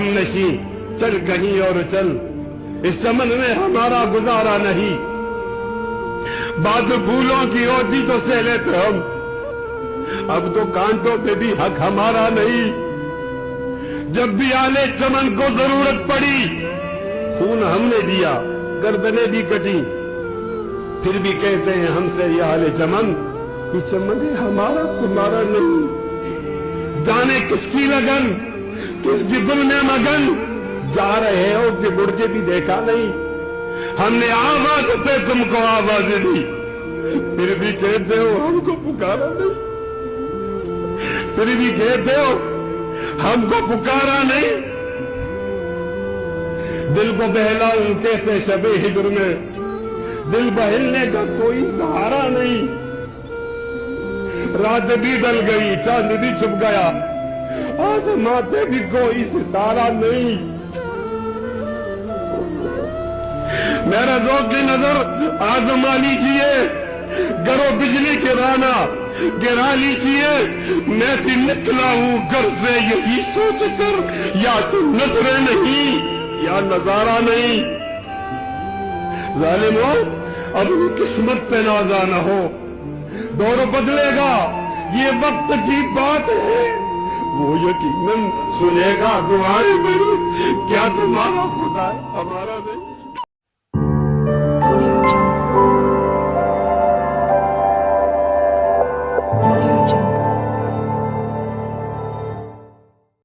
ہم نشیں چل کہیں اور چل، اس چمن میں ہمارا گزارا نہیں، بات پھولوں کی ہوتی تو سہ لیتے ہم، اب تو کانٹوں پہ بھی حق ہمارا نہیں، جب بھی آلے چمن کو ضرورت پڑی خون ہم نے دیا، گردنیں بھی کٹی، پھر بھی کہتے ہیں ہم سے یہ آلے چمن کہ چمن ہمارا تمہارا نہیں، جانے کس کی لگن کس کی دل میں مگن، جا رہے ہو کہ مڑ کے بھی دیکھا نہیں، ہم نے آواز پہ تم کو آواز دی، پھر بھی کہتے ہو ہم کو پکارا نہیں، پھر بھی کہتے ہو ہم کو پکارا نہیں، دل کو بہلاؤں کیسے شب ہجر میں، دل بہلنے کا کوئی سہارا نہیں، رات بھی ڈل گئی چاند بھی چھپ گیا، آسماں پہ بھی کوئی ستارہ نہیں، میرا ذوق کی نظر آزما لیجیے، گرو بجلی گرانا گرا لیجیے، میں بھی نکلا ہوں گھر سے یہی سوچ کر، یا تو نظریں نہیں یا نظارہ نہیں، ظالموں اب قسمت پہ نازا نہ ہو، دور بدلے گا یہ وقت کی بات ہے، وہ یقیناً سنے گا دعائیں میری، کیا تمہارا خدا ہے ہمارا نہیں۔